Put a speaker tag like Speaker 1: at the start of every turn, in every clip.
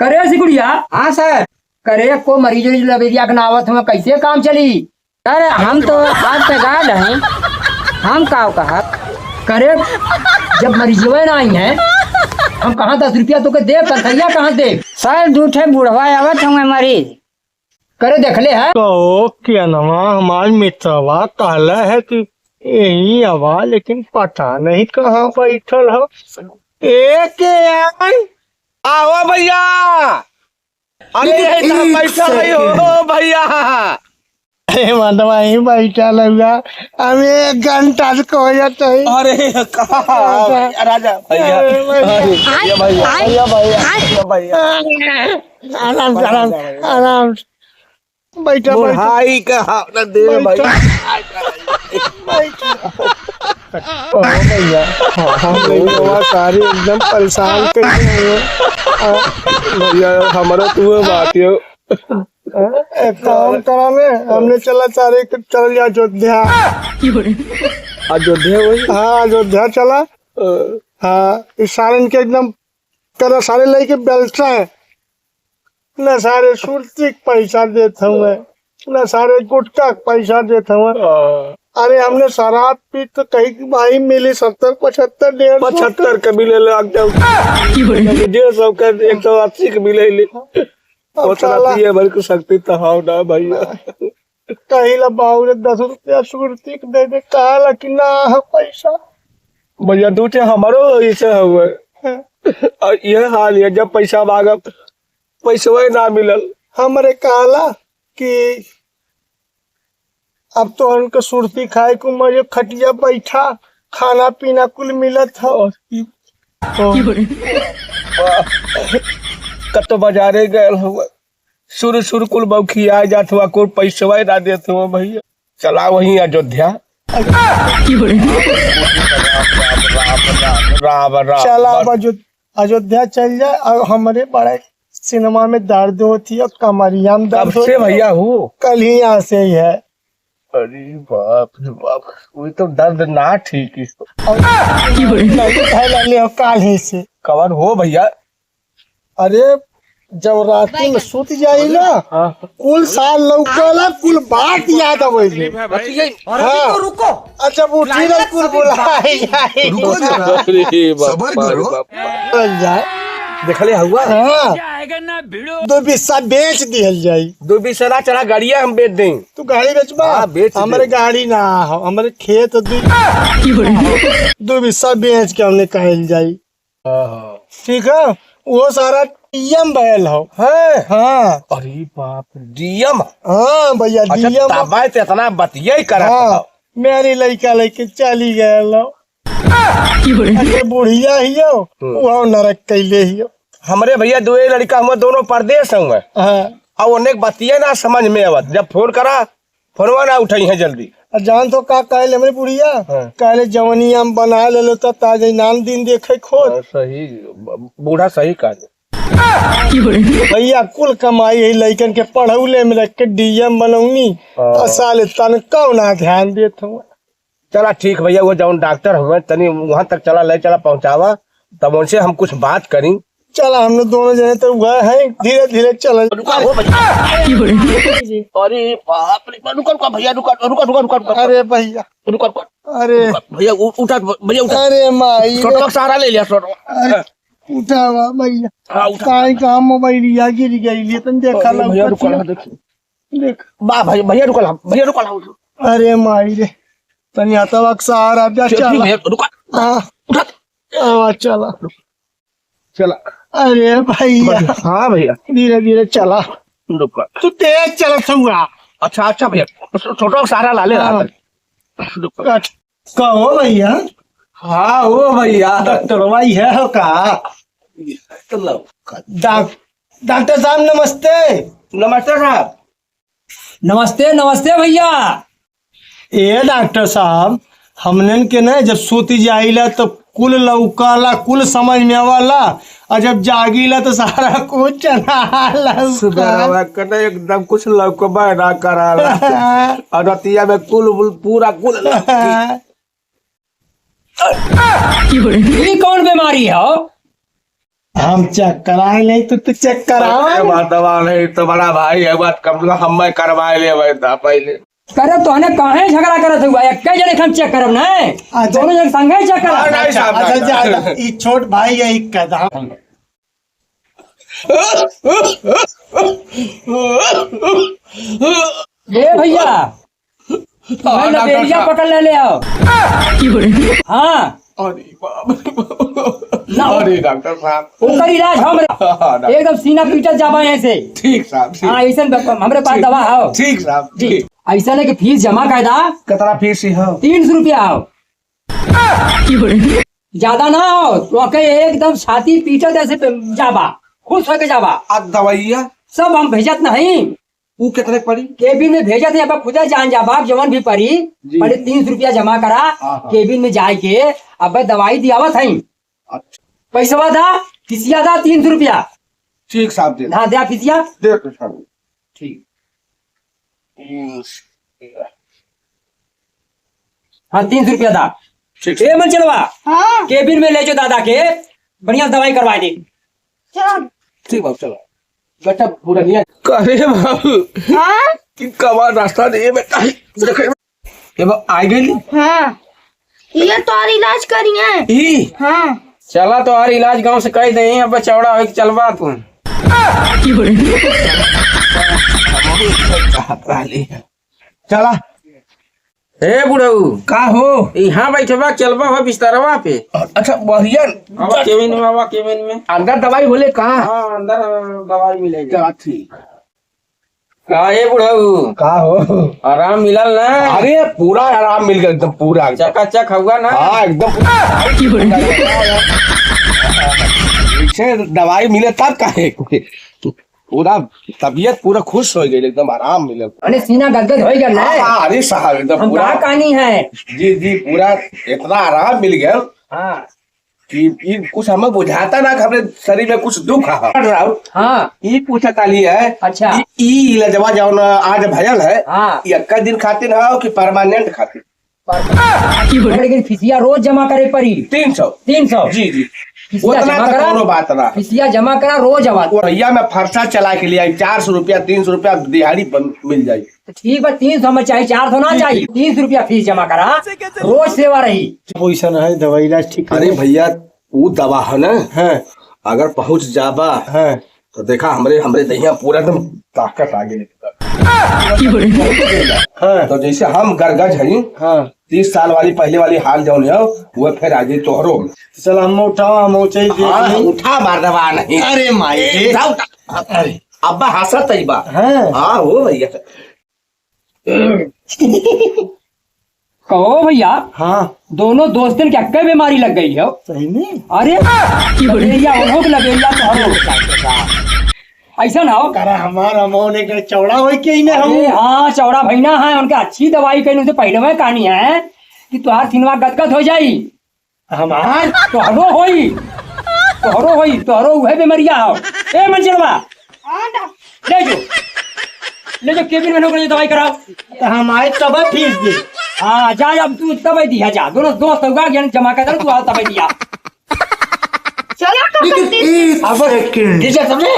Speaker 1: करे सिकुड़िया।
Speaker 2: हाँ सर।
Speaker 1: करे को मरीज लबेरिया के नावत हमें कैसे काम चली।
Speaker 2: सर हम तो आज तक आ रहे हम कहा
Speaker 1: करे जब मरीजवे ना आई है हम कहाँ 10 रुपया तो के दे तनखैया कहाँ दे।
Speaker 2: सर झूठे बुढ़वा आवत हूँ मरीज
Speaker 1: करे देखले है
Speaker 3: कहो क्या नवा हमारे मित्रवा कहला है कि यही आवा लेकिन पता नहीं कहाँ बैठल हो। एक
Speaker 4: आओ भैया। अरे बैठा रही हो भैया।
Speaker 3: अरे माधवा ही बैठा लगा हमें 1 घंटा से कहो जाता है।
Speaker 4: अरे कहाँ राजा भैया भैया भैया भैया भैया
Speaker 3: आराम आराम आराम बैठा
Speaker 4: भाई का दे भैया।
Speaker 3: भैया हम सारे एकदम परेशान कर
Speaker 4: भैया हमारा तू बात है।
Speaker 3: एक काम करा में हमने चला सारे चल जा अयोध्या।
Speaker 4: अयोध्या वही।
Speaker 3: हाँ अयोध्या चला। हाँ इस सारे इनके एकदम करा सारे लेके बेल्ट है न सारे सुरती पैसा देते हुए न सारे गुटका पैसा देते हुए। अरे हमने शराब पी तो कहीं भाई मिली 70 75
Speaker 4: 75 का मिले लग जाओ 150 का 180 का मिले भर को सकती तो हाँ ना भैया
Speaker 3: कहीं ला बाबू ने 10 रुपया सुरती दे दे कहा कि ना पैसा
Speaker 4: भैया दूसरे हमारो ऐसा हुआ और यह हाल है जब पैसा मांगा पैसा ना मिलल।
Speaker 3: हमारे कहला कि अब तो उनका सुरती खाए को मजे खटिया बैठा खाना पीना कुल मिलत हो।
Speaker 4: कतो बाजारे गए हुआ शुरू कुल बौखी आ जात हुआ कुल पैसा ना देते हुआ भैया चला वहीं अयोध्या।
Speaker 3: चला अयोध्या चल जाए और हमारे बड़े सिनेमा में दर्द होती है कमरिया में दर्द
Speaker 4: से भैया हो
Speaker 3: कल ही यहाँ से ही है।
Speaker 4: अरे बाप रे बाप वही तो दर्द ना ठीक इसको
Speaker 3: काल ही से
Speaker 4: कवर हो भैया।
Speaker 3: अरे जब रात में सुत जाई ना कुल साल लौकला कुल बात याद आवे। हाँ
Speaker 5: रुको
Speaker 3: अच्छा उठी ना कुल बुलाई जाए
Speaker 4: देखले हुआ।
Speaker 3: हाँ 2 बिस्सा बेच दिहल जाई
Speaker 4: 2 बिस्सा चला गाड़िया हम बेच दें।
Speaker 3: तू गाड़ी बेचबा।
Speaker 4: हाँ, बेच
Speaker 3: हमारे गाड़ी ना हो हमारे खेत 2 बिस्सा बेच के हमने कहल जाई। ठीक है वो सारा डीएम बैल हो है। हाँ
Speaker 4: अरे बाप डीएम।
Speaker 3: हाँ भैया डीएम
Speaker 4: तबाय से इतना बतिया ही करा।
Speaker 3: हाँ मेरी लड़का लेके चली गए लो बुढ़िया ही हो वो नरक कैले ही हो।
Speaker 4: हमारे भैया 2 लड़का हम दोनों परदेश हुए।
Speaker 3: हाँ
Speaker 4: और उन्हें बतिया ना समझ में आवत जब फोन करा फोनवा ना उठाई है जल्दी।
Speaker 3: जान तो का कहले हमारे बुढ़िया कहले जवनी हम बना ले लो तो ताजे नाम दिन देखे खोद।
Speaker 4: सही बूढ़ा सही कहा
Speaker 3: भैया कुल कमाई है लड़कन के पढ़ौले में रख के डीएम बनौनी साले तनका ना ध्यान देते हुए।
Speaker 4: चला ठीक भैया वो जौन डॉक्टर हुए तनी वहां तक चला ले चला पहुंचावा तब उनसे हम कुछ बात करें।
Speaker 3: चला हम लोग दोनों जने तो गए हैं धीरे धीरे चला।
Speaker 4: अरे बाप रे रुका भैया रुका।
Speaker 3: अरे भैया
Speaker 4: रुका
Speaker 3: अरे
Speaker 4: भैया उठा भैया उठा।
Speaker 3: अरे माई
Speaker 4: छोटा सहारा ले लिया छोटा
Speaker 3: उठावा भैया।
Speaker 4: हाँ उठा
Speaker 3: काहे का मोबाइल या गिर गई ले तन देखा ला
Speaker 4: भैया रुका देख बा भैया रुका
Speaker 3: अरे माई रे तनी हतवा सहारा जा चला
Speaker 4: रुका।
Speaker 3: हां
Speaker 4: उठा
Speaker 3: चला
Speaker 4: चला।
Speaker 3: अरे भैया
Speaker 4: हाँ भैया
Speaker 3: धीरे धीरे चला
Speaker 4: रुका।
Speaker 3: तू तेज चलत हुआ।
Speaker 4: अच्छा भैया छोटा सहारा ला ले रहा।
Speaker 3: कहो भैया।
Speaker 4: हाँ हो भैया
Speaker 3: डॉक्टर भाई है हो का डॉक्टर साहब नमस्ते।
Speaker 4: नमस्ते साहब।
Speaker 1: नमस्ते भैया।
Speaker 3: ए डॉक्टर साहब हमने के न जब सूती जाइला तो कुल लौकाला कुल समझ में आवाला और जब जागीला तो सारा कुछ
Speaker 4: एकदम कुछ लौकबा ना कराला और रतिया में कुल पूरा कुल
Speaker 1: ये कौन बीमारी है?
Speaker 3: हम चेक कराए नहीं तो चेक कराओ।
Speaker 4: बात दवा नहीं तो बड़ा भाई है बात कम हम करवाए ले भाई था पहले
Speaker 1: करे तो हने काहे झगड़ा करत हुआ एक जने हम चेक करब ना दोनों जन संगे चेक करब।
Speaker 4: नहीं साहब,
Speaker 3: अच्छा जा ई छोट भाई है एक कदा
Speaker 1: ए भैया मैं लबेरिया पकड़ ले आओ। हाँ
Speaker 4: अरे बाप
Speaker 1: ना
Speaker 4: अरे डॉक्टर साहब
Speaker 1: ओकर इलाज हम एकदम सीना पीटत जाबा ऐसे।
Speaker 4: ठीक साहब ठीक।
Speaker 1: हाँ ऐसा हमरे पास दवा हो।
Speaker 4: ठीक साहब
Speaker 1: जी
Speaker 4: ठीक।
Speaker 1: ऐसा है कि फीस जमा कायदा
Speaker 4: कितना फीस है
Speaker 1: 300 रुपया हो। ज्यादा ना हो तो के एकदम छाती पीटत ऐसे जाबा खुश होके जाबा।
Speaker 4: अब दवाइया
Speaker 1: सब हम भेजत नहीं
Speaker 4: वो कितने पड़ी
Speaker 1: केबिन में भेजत है अब खुदा जान जा बाप जवन भी पड़ी पहले 300 रुपया जमा करा केबिन में जाए के अब दवाई दियावत है। पैसा था फिसिया था 300 रुपया।
Speaker 4: ठीक साहब दे
Speaker 1: हाँ दिया फिसिया
Speaker 4: दे तो साहब
Speaker 1: ठीक। हाँ 300 रुपया था।
Speaker 4: ठीक
Speaker 1: ए मन चलवा
Speaker 5: हाँ
Speaker 1: केबिन में ले जाओ दादा के बढ़िया दवाई करवा दे।
Speaker 5: चलो
Speaker 4: ठीक बाबू चलो
Speaker 1: गट्टा पूरा लिया
Speaker 4: करे बाबू
Speaker 5: हाँ
Speaker 4: कि कवा रास्ता दे बेटा ये बाबू आ गई
Speaker 5: हाँ ये तो और इलाज करी है।
Speaker 4: ई
Speaker 5: हाँ
Speaker 2: चला तो और इलाज गांव से कह दे अब चौड़ा हो चलवा तू।
Speaker 4: चला
Speaker 2: हे बुढ़ऊ
Speaker 4: का हो
Speaker 2: यहाँ बैठवा चलवा हो बिस्तरवा पे।
Speaker 4: अच्छा बढ़िया
Speaker 2: अब केबिन में आवा केबिन में
Speaker 4: अंदर दवाई बोले कहा
Speaker 2: हाँ अंदर दवाई मिलेगी।
Speaker 4: क्या ठीक
Speaker 2: का हे बुढ़ऊ
Speaker 4: का हो
Speaker 2: आराम मिलल ना।
Speaker 4: अरे पूरा आराम मिल गया एकदम पूरा
Speaker 2: चकाचक हुआ ना।
Speaker 4: हाँ एकदम पीछे दवाई मिले तब काहे पूरा तबीयत पूरा खुश हो गई एकदम आराम मिले।
Speaker 1: अरे सीना गदगद हो गया ना।
Speaker 4: अरे साहब एकदम
Speaker 1: हम
Speaker 4: पूरा
Speaker 1: कहा कहानी है।
Speaker 4: जी जी पूरा इतना आराम मिल गया
Speaker 1: हाँ
Speaker 4: कि कुछ हमें बुझाता ना कि हमारे शरीर में कुछ दुख है।
Speaker 1: हाँ
Speaker 4: ये पूछा ताली है
Speaker 1: अच्छा
Speaker 4: ई इलाजवा जौन आज भयल है
Speaker 1: हाँ
Speaker 4: ये इक्का दिन खातिर है कि परमानेंट खातिर
Speaker 1: लेकिन फिसिया रोज जमा करे पड़ी
Speaker 4: 300
Speaker 1: जी
Speaker 4: जी
Speaker 1: फिसिया
Speaker 4: उतना
Speaker 1: जमा
Speaker 4: तो
Speaker 1: करा
Speaker 4: कोनो बात ना
Speaker 1: फिसिया जमा करा रोज आवाज।
Speaker 4: भैया मैं फरसा चला के लिए 400 रुपया 300 रुपया दिहाड़ी मिल जाये।
Speaker 1: ठीक है 300 में चाहिए 400 ना चाहिए 300 रुपया फीस जमा करा रोज सेवा रही।
Speaker 3: पोजीशन है दवाई इलाज ठीक
Speaker 4: अरे भैया वो दवा है ना
Speaker 3: है
Speaker 4: अगर पहुंच जाबा
Speaker 3: है
Speaker 4: तो देखा हमरे दहिया पूरा एकदम ताकत आ गई।
Speaker 3: हाँ
Speaker 4: तो जैसे हम गरगज हई
Speaker 3: हाँ
Speaker 4: 30 साल वाली पहले वाली हाल जौन है वो फिर आ गई तोहरो में।
Speaker 3: चल हम उठाओ हम ऊंचाई
Speaker 4: हाँ,
Speaker 3: देख
Speaker 4: उठा मार दवा नहीं
Speaker 3: अरे माई
Speaker 4: अरे अब्बा हंसा तैबा
Speaker 3: हाँ
Speaker 4: हाँ हो भैया
Speaker 1: कहो भैया
Speaker 3: हाँ
Speaker 1: दोनों दोस्तन क्या क्या बीमारी लग गई है।
Speaker 3: सही नहीं
Speaker 1: अरे लबेरिया उन्हों लबेरिया तो हम ऐसा ना हो।
Speaker 3: करा हमारा मोने के चौड़ा हो के ही ना
Speaker 1: अरे
Speaker 3: हम
Speaker 1: हाँ चौड़ा भैना है उनके अच्छी दवाई कहीं उनसे पहले में कहानी है कि तुहार सिनवा गदगद हो जाई
Speaker 3: हमार
Speaker 1: तोहरो होई तोहरो वह बीमारिया हो। ए मंचलवा ले जो केबिन में नौकरी दवाई कराओ।
Speaker 3: तो हमारे तब फीस दे
Speaker 1: हाँ जा अब तू दवाई दिया जा दोनों दोस्त होगा ज्ञान जमा कर तू आओ दवाई दिया।
Speaker 5: चलो
Speaker 3: अब समझे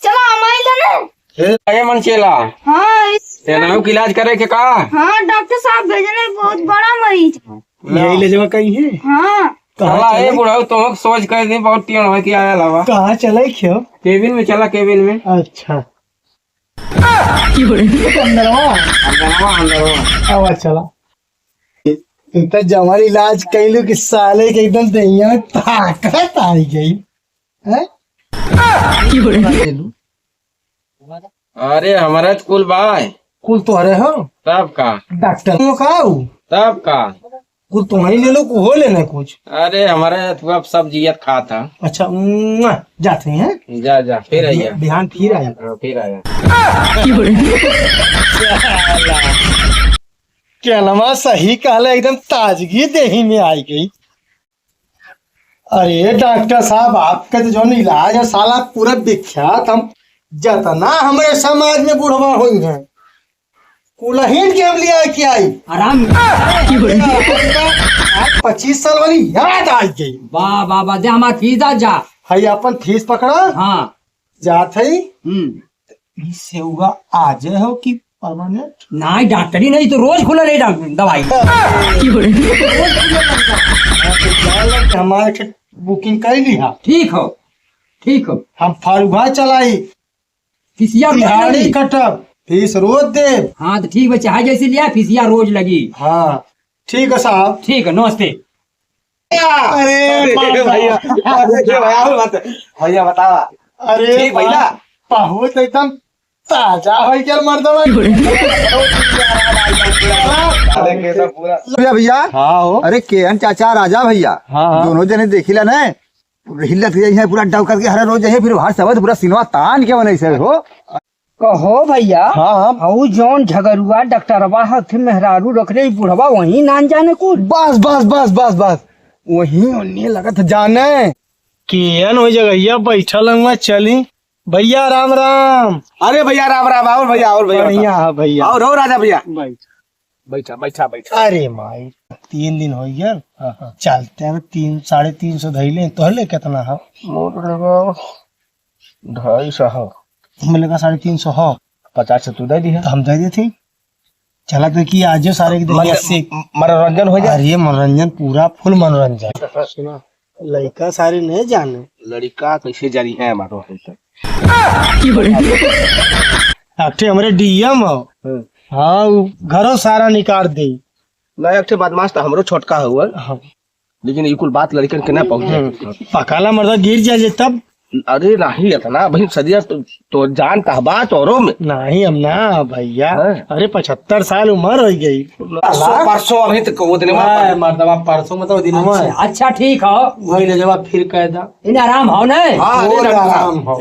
Speaker 5: चलो हमारे लेने।
Speaker 2: अरे मन चेला
Speaker 5: हाँ
Speaker 2: तेनाऊ की इलाज करे के का।
Speaker 5: हाँ डॉक्टर साहब भेजने बहुत बड़ा मरीज।
Speaker 3: यही ले जाओ कहीं है
Speaker 5: हाँ
Speaker 2: चला ए बुढ़ऊ तुम सोच कर दी बहुत टीण हो के आया लवा
Speaker 3: कहाँ चले क्यों
Speaker 2: केबिन में चला केबिन में
Speaker 3: अच्छा
Speaker 2: अंदरवा
Speaker 3: आवा चला इतना जवान इलाज कैलू कि साले के एकदम दहिया में ताकत आई गई है
Speaker 2: अरे हमारा तो कुल बाय
Speaker 3: कुल तुम्हारे हो
Speaker 2: तब का
Speaker 3: डॉक्टर
Speaker 2: तब का
Speaker 3: कुल तुम्हारी ले लो हो लेना कुछ।
Speaker 2: अरे हमारे तो अब सब जियत खा था।
Speaker 3: अच्छा जाते हैं
Speaker 2: जा जा फिर आइए
Speaker 3: बिहान फिर आए
Speaker 2: फिर आया
Speaker 3: क्या नमा सही कहला एकदम ताजगी देही में आई गई। अरे डॉक्टर साहब आपका तो जो इलाज है साला पूरा विख्यात हम जतना हमारे समाज में बुढ़वा हुई है कुलहीन के हम लिया कि आई
Speaker 1: आराम
Speaker 3: 25 साल वाली याद आ गई।
Speaker 1: वाह वाह वाह दे हमार फीस जा
Speaker 3: हई अपन फीस पकड़ा
Speaker 1: हाँ
Speaker 3: जात है इससे हुआ आज हो कि परमानेंट
Speaker 1: नहीं डॉक्टरी नहीं तो रोज खुला नहीं दवाई।
Speaker 3: हमारे के बुकिंग कर ली है
Speaker 1: ठीक हो
Speaker 3: हम फारूगा चलाई
Speaker 1: फीसिया
Speaker 3: बिहारी कटब फीस रोज दे।
Speaker 1: हाँ तो ठीक है चाहे जैसे लिया फीसिया रोज लगी।
Speaker 3: हाँ ठीक है साहब।
Speaker 1: ठीक है नमस्ते।
Speaker 3: अरे
Speaker 4: भैया भैया बतावा
Speaker 3: अरे
Speaker 4: ठीक भैया।
Speaker 3: बहुत एकदम ताजा हो गया मर्दवा।
Speaker 6: भैया भैया
Speaker 3: हाँ हो
Speaker 6: अरे केहन चाचा राजा भैया
Speaker 3: हाँ।
Speaker 6: दोनों जने देखिला न हिलत है पूरा डब करके हर रोज है फिर हर सबद पूरा सिनेमा तान के बने से हो।
Speaker 2: कहो भैया
Speaker 3: हाँ
Speaker 2: हऊ जौन झगरुआ डॉक्टरवा हथ मेहरारू रख रही बुढ़वा वही नान जाने को।
Speaker 3: बस बस बस बस बस वही उन्हें लगत जाने केन हो जगह बैठल हुआ चली भैया राम राम।
Speaker 4: अरे भैया राम राम और भैया
Speaker 3: बढ़िया है भैया
Speaker 4: और हो राजा भैया
Speaker 3: बैठ।
Speaker 4: बैठा बैठा बैठा।
Speaker 3: अरे माई 3 दिन हो गया चलते हैं 300-350 धैले तोहले कितना है
Speaker 4: 250
Speaker 3: मिले का 350 हो
Speaker 4: 50 से तू दे दी है
Speaker 3: तो हम दे देते चला तो कि आज सारे के दिन 80
Speaker 4: मनोरंजन हो जाए।
Speaker 3: अरे मनोरंजन पूरा फुल मनोरंजन लड़का सारे नहीं जाने
Speaker 4: लड़का कैसे जारी है हमारो
Speaker 3: अठे हमारे डीएम हो हाँ घरों सारा निकाल दे
Speaker 4: ना एक बदमाश था हमरो छोटका हुआ
Speaker 3: हाँ।
Speaker 4: लेकिन ये कुल बात लड़कन के ना पहुंचे।
Speaker 3: पकाला मर्दा गिर जाए तब
Speaker 4: अरे नहीं इतना भाई सदिया तो जानता है बात औरों में
Speaker 3: नहीं हम ना भैया
Speaker 4: हाँ।
Speaker 3: अरे 75 साल उम्र हो गई
Speaker 4: परसों अभी तक वो दिन
Speaker 3: मर्दवा परसों मतलब दिन
Speaker 1: अच्छा ठीक हो
Speaker 3: वही ले जब फिर कह दा
Speaker 1: इन आराम हो न।
Speaker 3: फुल आराम हो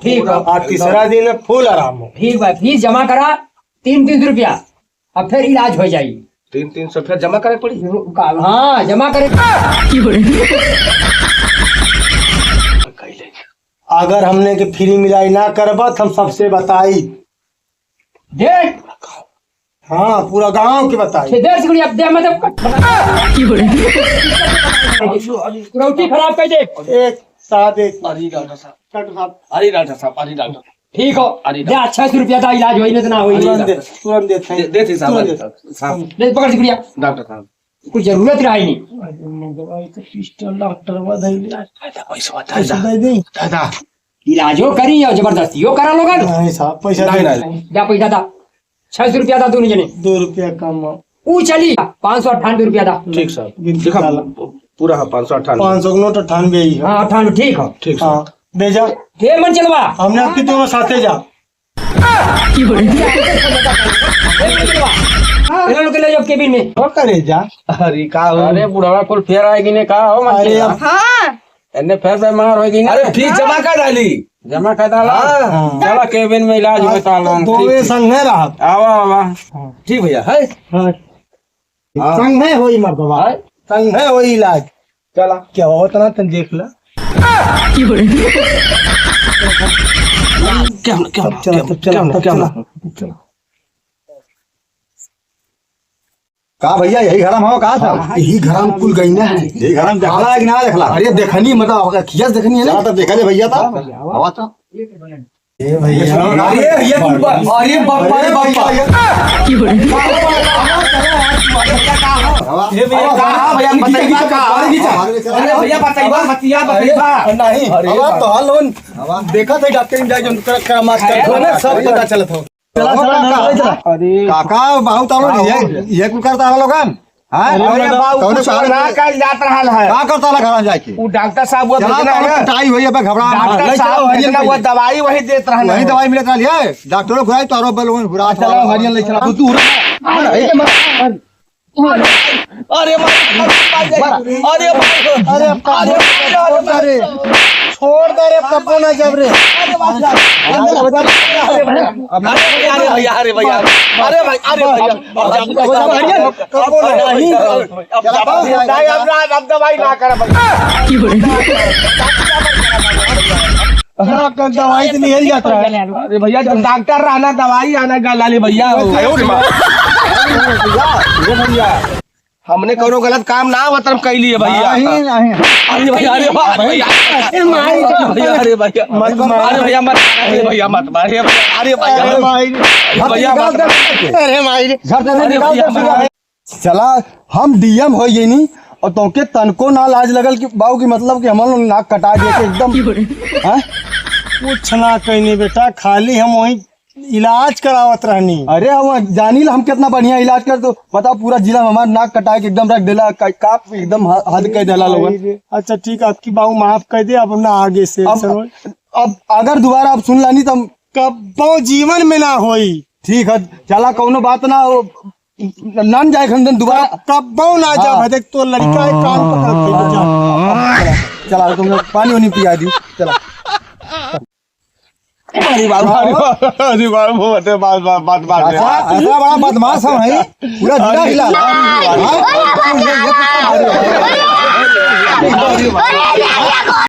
Speaker 1: ठीक हो
Speaker 3: और तीसरा दिन फुल आराम हो।
Speaker 1: ठीक है फीस जमा करा 300 रुपया अब फिर इलाज हो जाएगी।
Speaker 4: 300 फिर जमा करे पड़ी।
Speaker 1: हाँ जमा करे।
Speaker 3: अगर हमने के फ्री मिलाई ना करबा तो हम सबसे बताई
Speaker 1: डेढ़
Speaker 3: हाँ पूरा गांव के बताई
Speaker 1: 1.5 गुड़ी अब दे मतलब रोटी खराब कर दे।
Speaker 3: एक साथ एक
Speaker 4: अरे डॉक्टर साहब
Speaker 3: कट साहब
Speaker 4: अरे डॉक्टर साहब अरे डॉक्टर
Speaker 1: ठीक हो
Speaker 4: अरे
Speaker 1: दे 600 रुपया का इलाज होई ना होई
Speaker 3: तुरंत दे
Speaker 4: देते साहब
Speaker 1: ले पकड़ गुड़िया
Speaker 4: डॉक्टर साहब
Speaker 1: कुछ जरूरत रही नहीं
Speaker 3: पिस्टल डॉक्टर बधाई
Speaker 4: पैसा
Speaker 3: दे दे
Speaker 4: दादा
Speaker 1: इलाजो करी और जबरदस्तियों करा लोग।
Speaker 3: नहीं साहब पैसा
Speaker 4: नहीं,
Speaker 3: दे
Speaker 4: नहीं।
Speaker 1: जा पैसा था 600 रुपया था दोनों जने
Speaker 3: 2 रुपया कम हो।
Speaker 1: वो चली 598 रुपया था।
Speaker 4: ठीक साहब
Speaker 3: गिनती
Speaker 4: देखा
Speaker 3: डाला।
Speaker 4: पूरा 598
Speaker 3: 500 का नोट 98 ही है
Speaker 1: हाँ 98 ठीक हो
Speaker 4: ठीक
Speaker 3: हाँ दे जा
Speaker 1: दे मन चलवा
Speaker 3: हमने आपकी दोनों साथे जा
Speaker 1: इन लोग के ले जाओ केबिन में।
Speaker 3: और करे जा
Speaker 4: अरे का हो
Speaker 2: अरे बुढ़वा कुल फेर आएगी ने कहा हो
Speaker 3: अरे अब
Speaker 5: हाँ
Speaker 2: एने फेर बीमार होगी ना
Speaker 4: अरे फीस जमा कर डाली
Speaker 2: जमा कर डाला
Speaker 3: हाँ।
Speaker 2: चला केबिन में इलाज होता है।
Speaker 3: दो वे संग है रहा
Speaker 2: आवा आवा
Speaker 4: ठीक भैया है
Speaker 3: हाँ। संग है वही मर्दवा संग है वही इलाज
Speaker 4: चला
Speaker 3: क्या हो उतना तुम देख ला
Speaker 4: क्या
Speaker 3: चला
Speaker 6: का भैया यही घरम हो कहा था
Speaker 3: यही घर में कुल गई ना है
Speaker 6: यही घरम देखला है कि ना देखला
Speaker 3: अरे देखनी मतलब होगा खियास देखनी है ना
Speaker 6: चला तब देखा ले भैया था हवा था
Speaker 3: ये भैया
Speaker 4: अरे ये अरे बापा रे बापा
Speaker 3: ये भैया
Speaker 4: कहाँ भैया बताइए अरे भैया बताइए
Speaker 3: नहीं हवा तो हाल होन देखा था डॉक्टर ने जाए जो कर मास कर ना सब पता चलत हो चला चला अरे
Speaker 6: काका बहुत आलो ये कुल करता है लोगन हां
Speaker 3: अरे बाबू,
Speaker 6: कौन
Speaker 3: कुछ
Speaker 6: का
Speaker 4: कल जात रहा है
Speaker 6: का करता है घर जाके
Speaker 4: वो डॉक्टर साहब वो
Speaker 6: चला
Speaker 4: भेजना है
Speaker 6: टाई हुई है घबरा
Speaker 4: डॉक्टर साहब भेजना वो दवाई वही देत रहना
Speaker 6: वही दवाई मिलत रही है डॉक्टरों घुराई तारो बलवन घुरा चला हरियन ले चला तू
Speaker 4: अरे अरे
Speaker 3: अरे छोड़ दे रे पप्पू ना जब रे
Speaker 4: अरे भैया अरे भाई अरे अब दवाई ना कर
Speaker 3: दवाई तो नहीं जाता है
Speaker 4: अरे भैया जब डॉक्टर रहना दवाई आना गला ले भैया हमने कोनो गलत काम ना मतलब कैली है भैया।
Speaker 6: नहीं नहीं
Speaker 4: अरे भैया, अरे भैया, अरे भैया, अरे भैया,
Speaker 3: मत मार।
Speaker 4: अरे भैया मत, अरे भैया मत मार, अरे भैया,
Speaker 3: अरे भाई
Speaker 4: भैया मत मार।
Speaker 3: अरे भाई
Speaker 6: घर से
Speaker 4: अरे
Speaker 6: निकाल
Speaker 4: भैया,
Speaker 6: दे सीधा। चला हम डीएम हो ये नहीं और तोके तनको ना लाज लगल कि बाबू की मतलब कि हमारे लोग नाक कटा दिए के एकदम हैं?
Speaker 3: कुछ ना कहनी बेटा, खाली हम वही इलाज करावत रहनी।
Speaker 6: अरे हम जानी ला हम कितना बढ़िया इलाज कर तो बताओ पूरा जिला में हमारा नाक कटा के एकदम रख देला काप एकदम हद कर देला लोग।
Speaker 3: अच्छा ठीक है, आपकी बाबू माफ कर दे, अब ना आगे से
Speaker 6: अब अगर दोबारा आप सुन लानी तो
Speaker 3: कब जीवन में ना होई।
Speaker 6: ठीक है चला कौनो बात ना हो नन जाए खंडन दोबारा
Speaker 3: कब ना जा
Speaker 6: हाँ।
Speaker 3: भदक तो लड़का है कान पकड़ के जा।
Speaker 6: चला तुमने पानी वानी पिया दी चला।
Speaker 3: अरे बाबू ऐसा
Speaker 6: बड़ा बदमाश हम है पूरा जिला हिला
Speaker 5: अरे